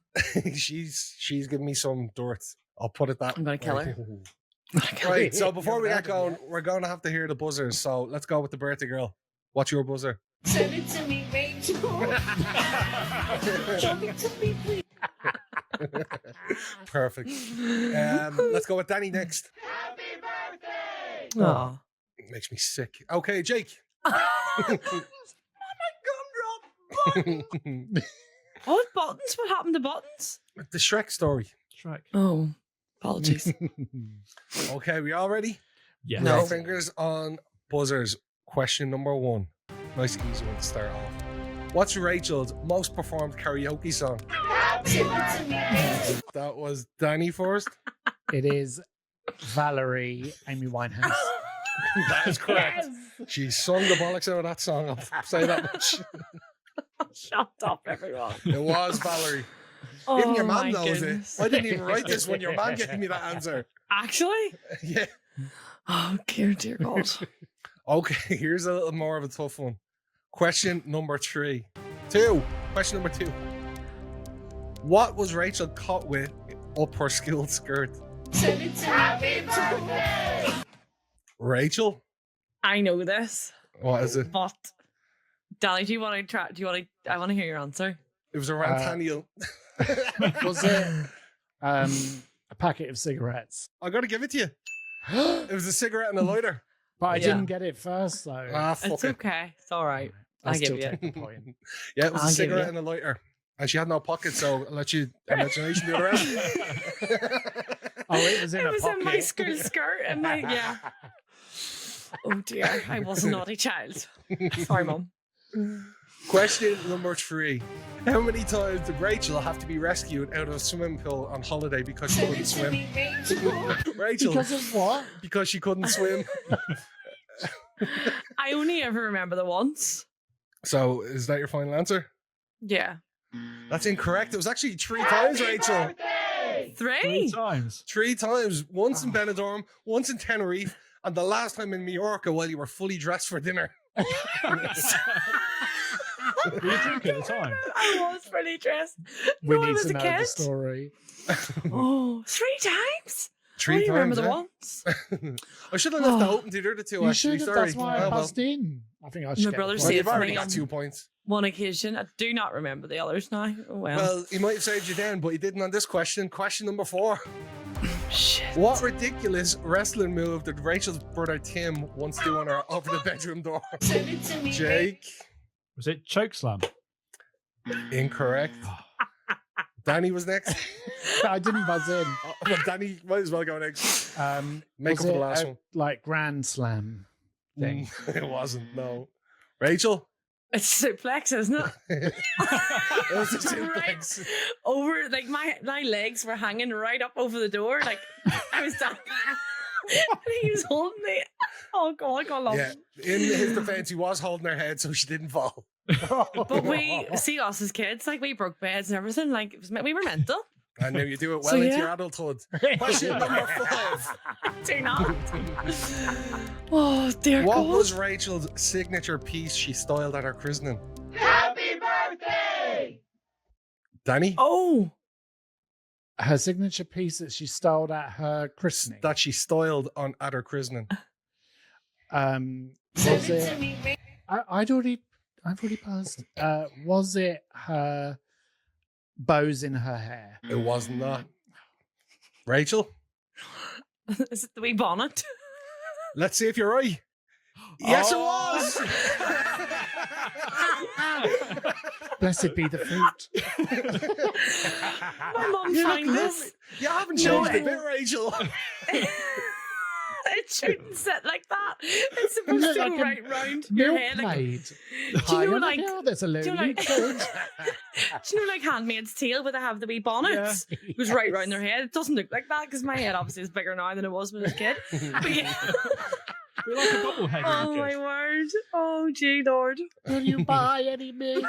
she's giving me some dirt. I'll put it that I'm gonna kill way. her. Right, so before we You're get going, mad, we're going to have to hear the buzzers. So let's go with the birthday girl. What's your buzzer? Send it to me, Rachel. Show it to me, please. Perfect. Let's go with Danny next. Oh. It makes me sick. Okay, Jake. What buttons? What happened to buttons? The Shrek story. Shrek. Oh, apologies. Okay, we all ready? Yes. No. Fingers on buzzers. Question number 1. Nice easy one to start off. What's Rachel's most performed karaoke song? Send it to me, Rachel. That was Danny first. It is Valerie Amy Winehouse. That is correct. She sung the bollocks out of that song. I'll say that much. Shut up, everyone. It was Valerie. Oh, Even your my man knows goodness. it. I didn't even write this when your man gave me that answer. Actually? Yeah. Oh, dear God. Okay, here's a little more of a tough one. Question number 3. 2. Question number 2. What was Rachel caught with up her skilled skirt? Send it to me, Rachel. Rachel? I know this, What is it? but Danny, do you want to try? I want to hear your answer. It was a Rantallion. Was it packet of cigarettes. I got to give it to you. It was a cigarette and a lighter. But I Yeah. didn't get it first, though. Ah, fuck It's it. okay. It's all right. I'll I give still you. take the point. Yeah, it was I'll a give cigarette you. and a lighter. And she had no pocket, so I'll let you imagination do the rest. Oh, it was in It a was pocket. in my skirt and my yeah. Oh dear, I was a naughty child. Sorry, Mum. Question number 3. How many times did Rachel have to be rescued out of a swimming pool on holiday because she couldn't Send it to swim? me, Rachel. Rachel, Because of what? because she couldn't swim. I only ever remember the once. So, is that your final answer? Yeah. That's incorrect. It was actually 3 times, Rachel. Birthday! 3 3? times. 3 times. Once in Benidorm, once in Tenerife, and the last time in Mallorca while you were fully dressed for dinner. Were you drinking at the time? I was fully dressed. We No, I need was to a know kid. the story. Oh, 3 times? I 3 only times. remember the eh? once. I should have left that Oh. open to the other 2, You actually. should have. Sorry. That's why I Oh, well. buzzed in. I think I should My get brother the Well, point. you've saved already me got on 2 points. one occasion. I do not remember the others now. Oh, well. Well, he might have saved you then, but he didn't on this question. Question number 4. Shit. What ridiculous wrestling move did Rachel's brother Tim once do on her over the bedroom door? Send it to me, Jake? Was it choke slam? Incorrect. Danny was next. I didn't buzz in. Oh, well, Danny might as well go next. Make Was up for the it last a, one. like Grand Slam thing. It wasn't, no. Rachel? It's suplex, isn't it? It was a Right. suplex. Over, like my legs were hanging right up over the door. Like I was down. And he was holding me. Oh God, I love Yeah, him. in his defense, he was holding her head so she didn't fall. But we see us as kids, like we broke beds and everything. Like it was, we were mental. And now you do it well So, into yeah. your adulthood. Question number 5. Do not. Oh dear What God. was Rachel's signature piece she styled at her christening? Happy birthday! Danny? Oh, Her signature piece that she styled at her christening. That she styled on at her christening. Send Was it to it? me, Rachel. I've already buzzed. Was it her bows in her hair? It was not. Rachel? is it the wee bonnet? Let's see if you're right. Yes, Oh. it was. Blessed be the fruit. My mum You look found this. lovely. You haven't No, changed a I- bit, Rachel. It shouldn't sit like that. It's supposed Look to like go a right round your Milk head. Like, maid. do you know, like, there's a do you know, lady. like, do you know, like Handmaid's Tale, where they have the wee bonnets? It goes right round their head. It doesn't look like that because my head obviously is bigger now than it was when I was a kid. But yeah. You're like a bobblehead. Oh my word! Oh gee, Lord! Will you buy any milk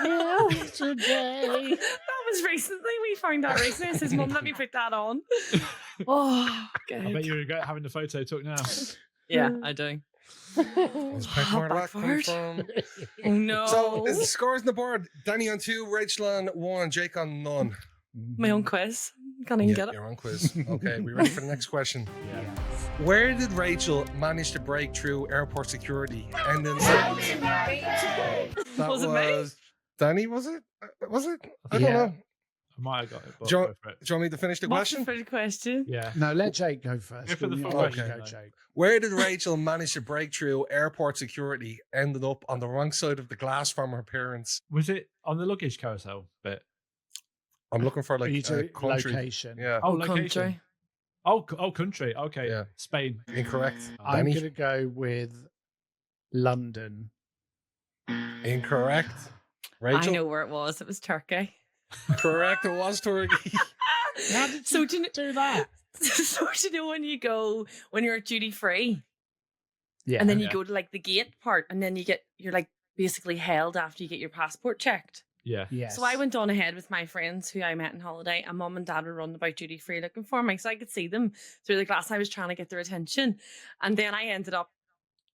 today? That was recently. We found out recently. I says, "Mum, let me put that on." Oh, good. I bet you regret having the photo took now. Yeah, I do. Where's where that come backfired. from? Oh no! So, is the scores on the board? Danny on 2, Rachel on 1, Jake on none. My own quiz. Can't even get it. Your own quiz. Okay, we ready for the next question? Yeah. Where did Rachel manage to break through airport security? And then Send it to me, Rachel. that Was it me? Danny, was it? Was it? I don't Yeah. know. I might have got it. But John- go for it. Do you want me to finish the What's the question? first question? Yeah. No, let Jake go first. Go for the You full always question, go, though. Jake. Where did Rachel manage to break through airport security? Ended up on the wrong side of the glass from her parents. Was it on the luggage carousel bit? I'm looking for Are you like to a country. location? Yeah, Oh, Country. location. Oh, country. Okay. Yeah. Spain. incorrect. I'm Danny, going to go with London. incorrect. Rachel, I know where it was. It was Turkey. correct. It was Turkey. How did So you do you, do that? so do you know when you're at duty free, Yeah. and then you Yeah. go to like the gate part, and then you're like basically held after you get your passport checked. Yeah. Yes. So I went on ahead with my friends who I met on holiday, and mum and dad were running about duty free looking for me, so I could see them through the glass. I was trying to get their attention, and then I ended up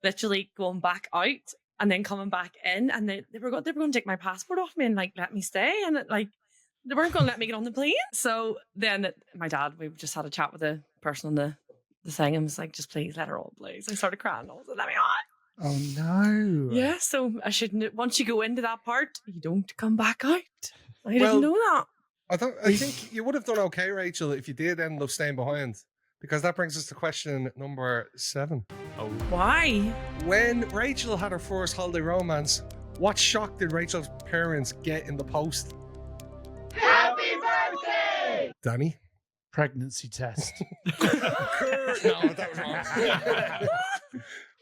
literally going back out and then coming back in, and they were going to take my passport off me and like let me stay, and they weren't going to let me get on the plane. So then my dad, we just had a chat with the person on the thing, and was like, "Just please let her on, please." I started crying. I was like, "Let me on." Oh no. Yeah, so I shouldn't. Once you go into that part, you don't come back out. I Well, didn't know that. I think you would have done okay, Rachel, if you did end up staying behind. Because that brings us to question number 7. Oh, Why? When Rachel had her first holiday romance, what shock did Rachel's parents get in the post? Happy birthday! Danny? Pregnancy test. No, that was wrong.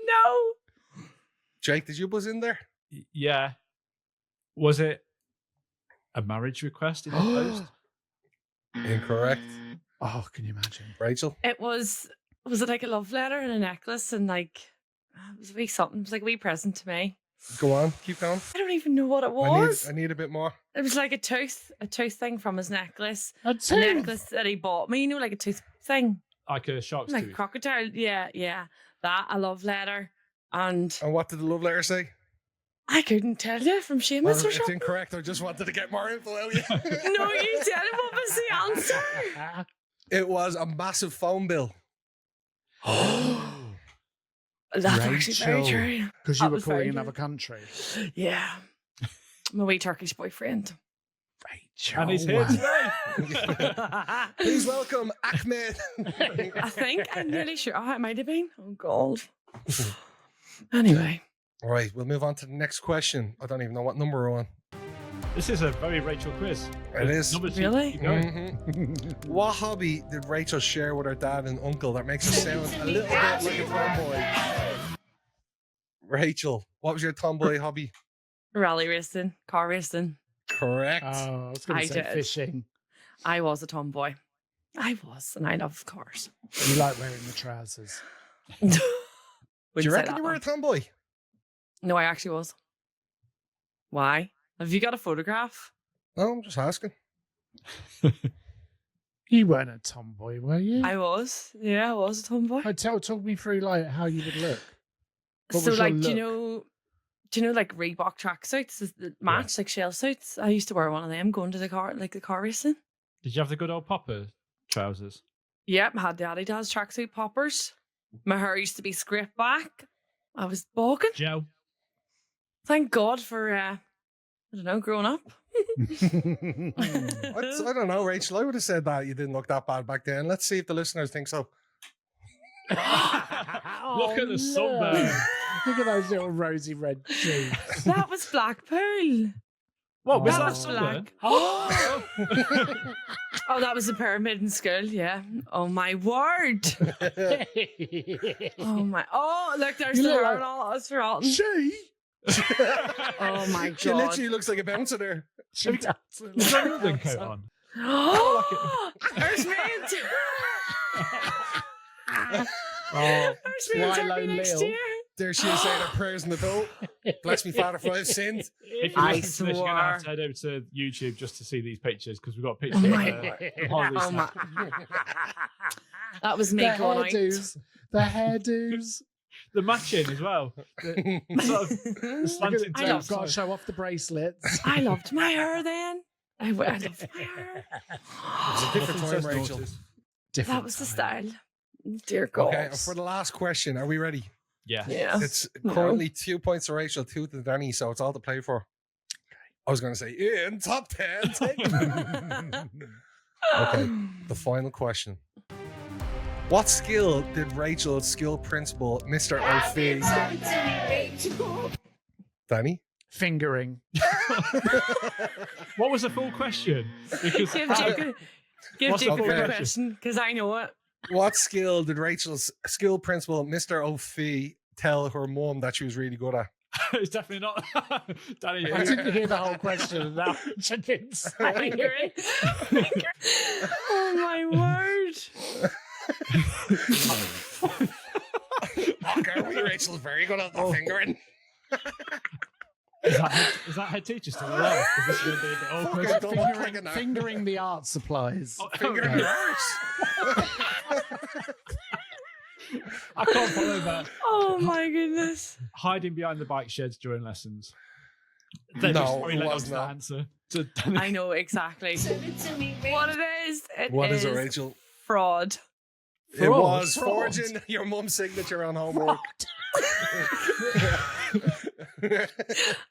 No. Jake, did you buzz in there? yeah. Was it a marriage request in the post? Incorrect. Oh, can you imagine? Rachel? It was it like a love letter and a necklace and like it was a wee something. It was like a wee present to me. Go on, keep going. I don't even know what it was. I need a bit more. It was like a tooth thing from his necklace. A A necklace that he bought me, like a tooth thing. Like a shark's Like a tooth. crocodile. Yeah. That, a love letter. And And what did the love letter say? I couldn't tell you from Seamus Well, or it's something. incorrect. I just wanted to get more info out of you. No, you did. What was the answer? It was a massive phone bill. That's actually very Rachel. true. Because That you were was very calling true. another country. Yeah. My wee Turkish boyfriend. Rachel. And he's here today. Please welcome Ahmed. I think I'm nearly sure. Oh, it might have been. Oh, God. Anyway. All right, we'll move on to the next question. I don't even know what number we're on. This is a very Rachel quiz. It is. Numbers Really? keep going. Mhm. What hobby did Rachel share with her dad and uncle that makes her sound a little bit like a tomboy? Rachel, what was your tomboy hobby? Rally racing, car racing. Correct. Oh, I was going I to say did. fishing. I was a tomboy. I was, and I love cars. You like wearing the trousers. Do Wouldn't you say reckon that you were a one. tomboy? No, I actually was. Why? Have you got a photograph? No, I'm just asking. You weren't a tomboy, were you? I was. Yeah, I was a tomboy. Talk me through like how you would look. What So, was your like, do you look? know, like Reebok tracksuits, the match, like shell suits? I used to wear one of them going to the car racing. Did you have the good old popper trousers? Yep, had the Adidas tracksuit poppers. My hair used to be scraped back. I was balking. Joe? Thank God for, I don't know, growing up. I don't know, Rachel. I would have said that you didn't look that bad back then. Let's see if the listeners think so. Look at the sunburn. Look at those little rosy red cheeks. That was Blackpool. What was That that was sunburn? black. Oh, that was a pyramid in school, yeah. Oh, my word. Oh, my. Oh, look, there's You the look hair like- and all. It's rotten. She? Oh, my She God. literally looks like a bouncer there. She does. Is that England coat on? Oh, there's me. Oh, There's me in Why Turkey Lone next Lil? year. There she is saying her prayers in the boat. Bless me, Father, for I've sinned. If you're I listening to this, you're going to have to swore. head over to YouTube just to see these pictures because we've got pictures Oh of my the holiday Oh, my. That was me the going out. hairdos. The hairdos. The matching as well. The sort of the slanted I You've love got to show off the bracelets. I loved my hair then. I loved my hair. It's a different time, Rachel. Different That was the time. style. Dear God. Okay, and for the last question, are we ready? Yeah. Yeah. It's No. currently 2 points to Rachel, 2 to Danny, so it's all to play for. I was going to say, in top 10. Okay, the final question. What skill did Rachel's skill principal, Mr. Happy O'Fee, birthday, Rachel! Danny? Fingering. What was the full question? Because Give What's Jacob the the question? question because I know it. What skill did Rachel's skill principal, Mr. O'Fee, tell her mum that she was really good at? it's definitely not. Danny, I didn't hear the whole question. That which I didn't say. Fingering. Oh my word. Okay, Rachel's very good at the fingering. is that head teacher still alive? 'Cause this is going to be a bit awkward. Fucking don't look like it now. Fingering the art supplies. Oh, Fingering okay. your arse. I can't follow that. Oh my goodness. Hiding behind the bike sheds during lessons. They're No, just probably it let us was the not. answer. To Danny. I know exactly Send it to me, what Rachel. it is. What is it, Rachel? Fraud. It was Fraud. forging your mum's signature on homework.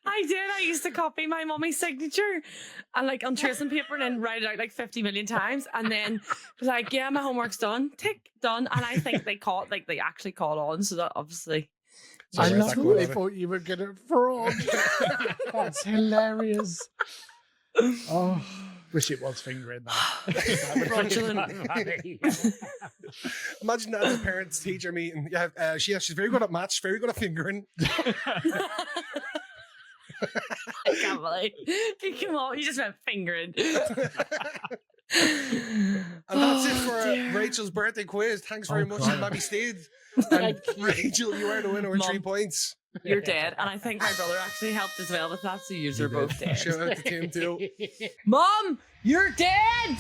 I did. I used to copy my mummy's signature and like on tracing paper and then write it out like 50 million times. And then was like, yeah, my homework's done. Tick, done. And I think they actually caught on. So that obviously. I So love that's what I good. thought you were going to fraud. That's hilarious. Oh, wish it was fingering that. Fraudulent. Imagine that as a parents teacher meeting. Yeah, she's very good at maths, very good at fingering. I can't believe you come on. You just went fingering. And that's it for Rachel's birthday quiz. Thanks very much, God. Mammy Steed. And Rachel, you are the winner with Mom. 3 points. You're dead. And I think my brother actually helped as well with that. So you're both dead. Shout out to Tim too. Mom, you're dead.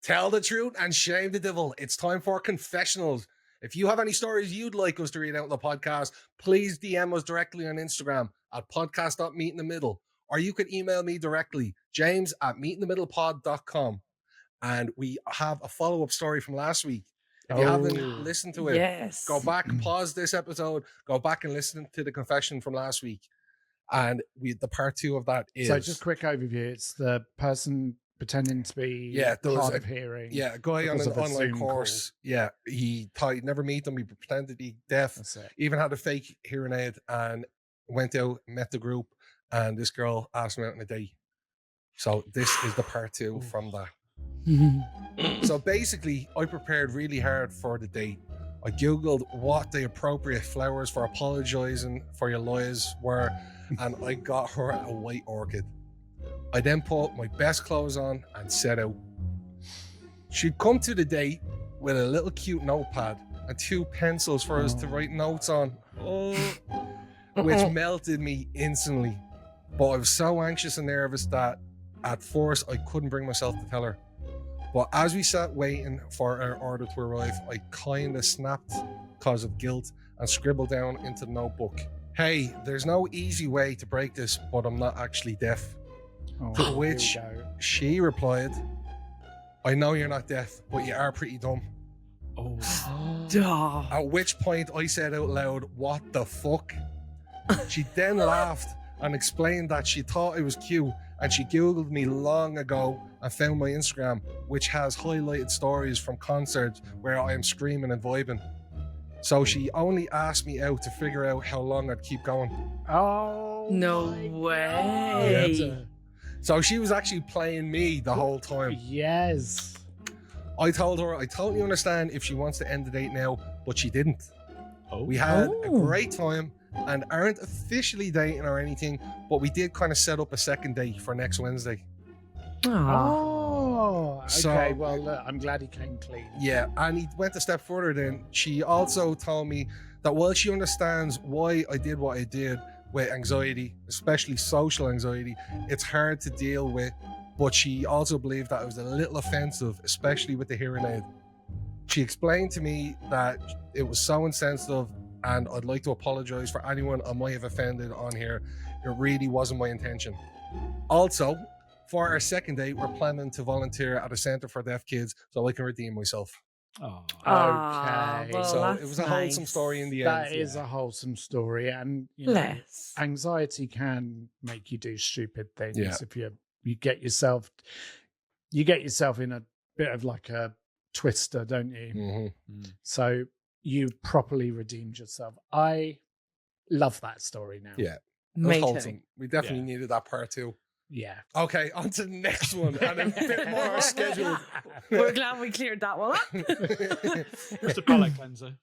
Tell the truth and shame the devil. It's time for confessionals. If you have any stories you'd like us to read out on the podcast, please DM us directly on Instagram at podcast.meetinthemiddle. Or you could email me directly, james@meetinthemiddlepod.com. And we have a follow-up story from last week. If you haven't listened to it, Yes. go back, pause this episode, go back and listen to the confession from last week. And the part 2 of that is... So just quick overview. It's the person pretending to be there was hard a- of hearing. Yeah, a guy on because an of a online Zoom course. Yeah, he thought he'd never meet them. He pretended to be deaf. That's it. Even had a fake hearing aid and went out, met the group, and this girl asked him out on a date. So this is the part 2 from that. So basically, I prepared really hard for the date. I googled what the appropriate flowers for apologizing for your lies were, and I got her a white orchid. I then put my best clothes on and set out. She'd come to the date with a little cute notepad and 2 pencils for us to write notes on, which melted me instantly. But I was so anxious and nervous that at first I couldn't bring myself to tell her. But as we sat waiting for our order to arrive, I kind of snapped because of guilt and scribbled down into the notebook, "Hey, there's no easy way to break this, but I'm not actually deaf." To here we which go. she replied, "I know you're not deaf, but you are pretty dumb." Duh. At which point I said out loud, "What the fuck?" She then laughed and explained that she thought it was cute and she Googled me long ago and found my Instagram, which has highlighted stories from concerts where I am screaming and vibing. So she only asked me out to figure out how long I'd keep going. Oh, No my way. God. So she was actually playing me the whole time. Yes. I told her I totally understand if she wants to end the date now, but she didn't. Oh. We had a Oh. great time and aren't officially dating or anything, but we did kind of set up a second date for next Wednesday. Aw. Oh, okay. So- well, look, I'm glad he came clean. Yeah, and he went a step further then. She also told me that while she understands why I did what I did with anxiety, especially social anxiety, it's hard to deal with, but she also believed that it was a little offensive, especially with the hearing aid. She explained to me that it was so insensitive and I'd like to apologize for anyone I might have offended on here. It really wasn't my intention. Also, for our second date, we're planning to volunteer at a centre for deaf kids so I can redeem myself. Oh. Okay. Well, So it that's was a wholesome nice. story in the end. That is a wholesome story, and you know, Bless. anxiety can make you do stupid things Yeah. if you get yourself in a bit of like a twister, don't you? Mhm. So you properly redeemed yourself. I love that story now. Yeah. It was Me wholesome. too. We definitely needed that part too. Yeah. Okay, on to the next one and a bit more scheduled. We're glad we cleared that one up. Just a palate cleanser.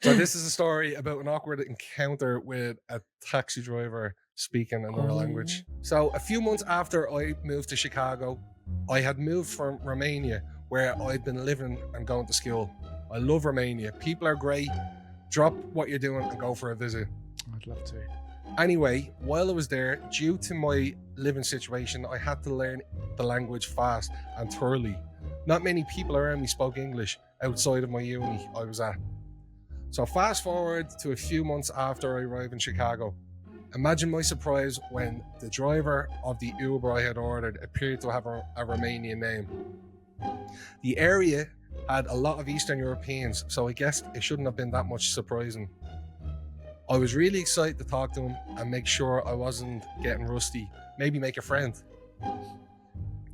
So this is a story about an awkward encounter with a taxi driver speaking another language. So a few months after I moved to Chicago, I had moved from Romania where I'd been living and going to school. I love Romania. People are great. Drop what you're doing and go for a visit. I'd love to. Anyway, while I was there, due to my living situation, I had to learn the language fast and thoroughly. Not many people around me spoke English outside of my uni I was at. So fast forward to a few months after I arrived in Chicago. Imagine my surprise when the driver of the Uber I had ordered appeared to have a Romanian name. The area had a lot of Eastern Europeans, so I guess it shouldn't have been that much surprising. I was really excited to talk to him and make sure I wasn't getting rusty. Maybe make a friend.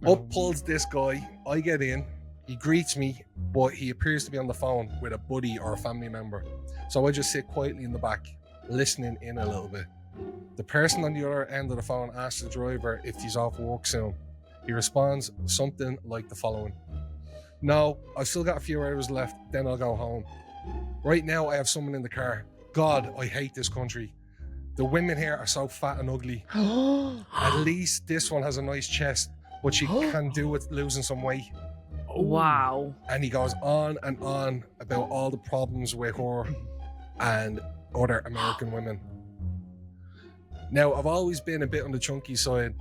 Up pulls this guy. I get in. He greets me, but he appears to be on the phone with a buddy or a family member. So I just sit quietly in the back, listening in a little bit. The person on the other end of the phone asks the driver if he's off work soon. He responds something like the following: "No, I've still got a few hours left, then I'll go home. Right now I have someone in the car. God, I hate this country. The women here are so fat and ugly. At least this one has a nice chest, but she can do with losing some weight." Wow. And he goes on and on about all the problems with her and other American women. Now, I've always been a bit on the chunky side,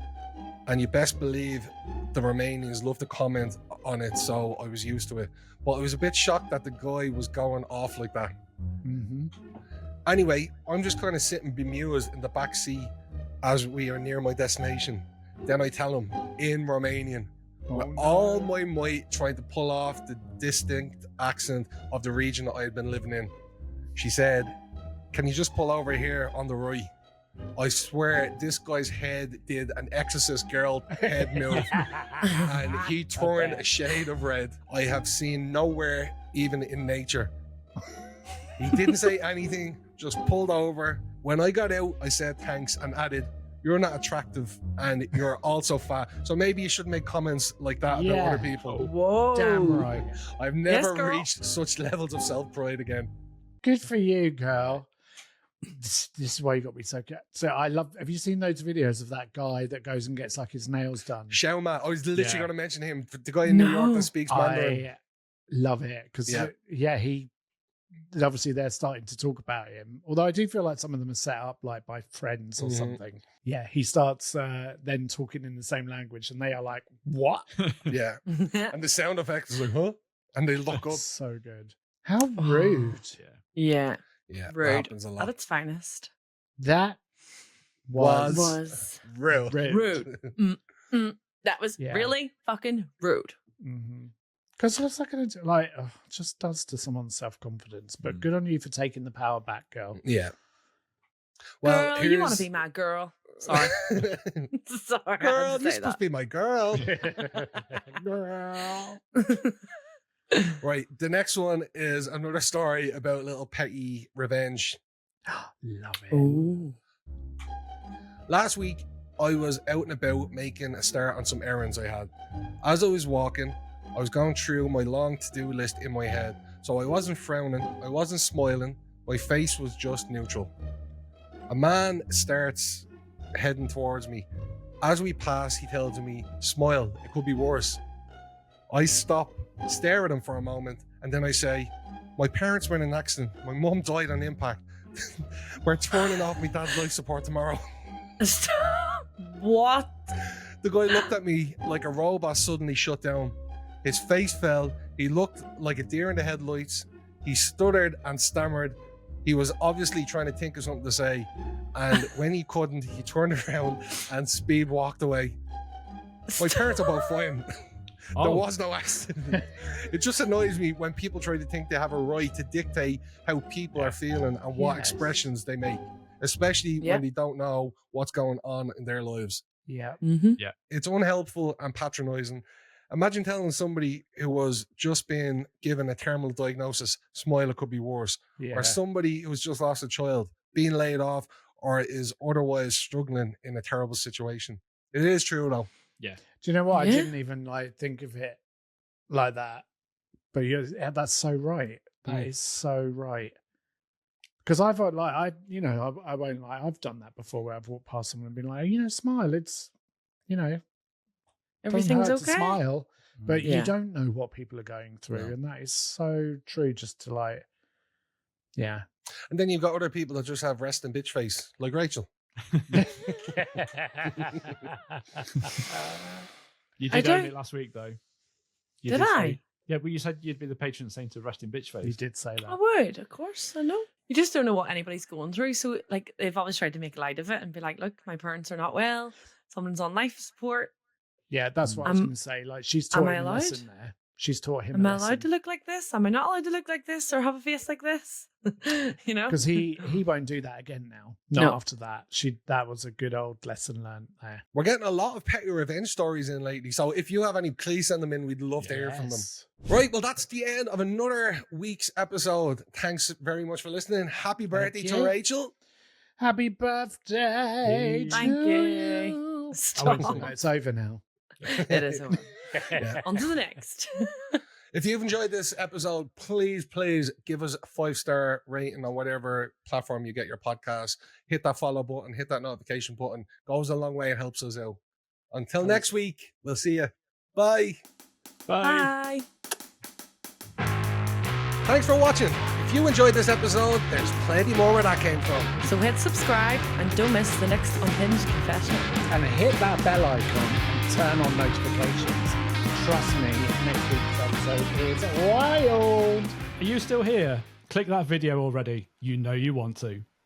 and you best believe the Romanians love to comment on it, so I was used to it. But I was a bit shocked that the guy was going off like that. Mm-hmm. Anyway, I'm just kind of sitting bemused in the back seat as we are near my destination. Then I tell him in Romanian, with all my might, trying to pull off the distinct accent of the region that I had been living in. She said, "Can you just pull over here on the right?" I swear this guy's head did an Exorcist girl head move, and he turned a shade of red I have seen nowhere, even in nature. He didn't say anything, just pulled over. When I got out, I said thanks and added, "You're not attractive and you're also fat, so maybe you shouldn't make comments like that about other people." Whoa. Damn right. I've never girl. reached such levels of self-pride again. Good for you, girl. This is why you got me so good. So I love. Have you seen those videos of that guy that goes and gets like his nails done? Shauma, I was literally Yeah. going to mention him, the guy in New York No. that speaks Mandarin. I love it because he obviously they're starting to talk about him. Although I do feel like some of them are set up like by friends or something. Yeah, he starts then talking in the same language, and they are like, "What?" Yeah, and the sound effect is like, "Huh?" And they look up. So good. How rude. Yeah. Yeah, that Rude. happens a At lot. its finest. That was Was Rude. rude. That was Yeah. really fucking rude. Because what's that going to do? Like, it just does to someone's self-confidence. But good on you for taking the power back, girl. Yeah. Well, Girl, you want to be my girl. Sorry. Sorry. Girl, you're supposed to be my girl. Girl. Right. The next one is another story about little petty revenge. Love it. Ooh. Last week, I was out and about making a start on some errands I had. As I was walking, I was going through my long to-do list in my head. So I wasn't frowning, I wasn't smiling, my face was just neutral. A man starts heading towards me. As we pass, he tells me, "Smile, it could be worse." I stop, stare at him for a moment, and then I say, "My parents were in an accident. My mum died on impact. We're turning off my dad's life support tomorrow." What? The guy looked at me like a robot suddenly shut down. His face fell. He looked like a deer in the headlights. He stuttered and stammered. He was obviously trying to think of something to say. And when he couldn't, he turned around and speed walked away. My parents are both fine. There was no accident. It just annoys me when people try to think they have a right to dictate how people are feeling and what expressions they make, especially when they don't know what's going on in their lives. Yeah. It's unhelpful and patronizing. Imagine telling somebody who was just being given a terminal diagnosis, "Smile, it could be worse." Yeah. Or somebody who's just lost a child, being laid off, or is otherwise struggling in a terrible situation. It is true though. Yeah. Do you know what? I Yeah. didn't even like think of it like that. But that's so right. That is so right. Because I've like I won't lie. I've done that before where I've walked past someone and been like, smile. It's Everything's doesn't hurt okay. to smile, but Yeah. you don't know what people are going through, and that is so true. Just to like, yeah. And then you've got other people that just have resting bitch face, like Rachel. You I did own don't- it last week, though. You Did say- I? Yeah, well, you said you'd be the patron saint of resting bitch face. You did say that. I would, of course. I know. You just don't know what anybody's going through. So, like, they've always tried to make light of it and be like, "Look, my parents are not well. Someone's on life support." Yeah, that's what I was Am- going to say. Like, she's am taught I him a allowed? lesson there. she's taught him. Am I allowed to look like this? Am I not allowed to look like this or have a face like this? You know, because he won't do that again now. Not after that. That was a good old lesson learned there. We're getting a lot of petty revenge stories in lately, so if you have any, please send them in. We'd love to hear from them. Right, well, that's the end of another week's episode. Thanks very much for listening. Happy birthday to Rachel. Happy birthday! Thank you. Stop. It's over now. It is over. On to the next. If you've enjoyed this episode, please give us a 5-star rating on whatever platform you get your podcast. Hit that follow button, hit that notification button. Goes a long way. It helps us out. Until next week, we'll see you. Bye. Bye. Thanks for watching. If you enjoyed this episode, there's plenty more where that came from. So hit subscribe and don't miss the next Unhinged confession. And hit that bell icon and turn on notifications. Trust me, next week's episode is wild. Are you still here? Click that video already. You know you want to.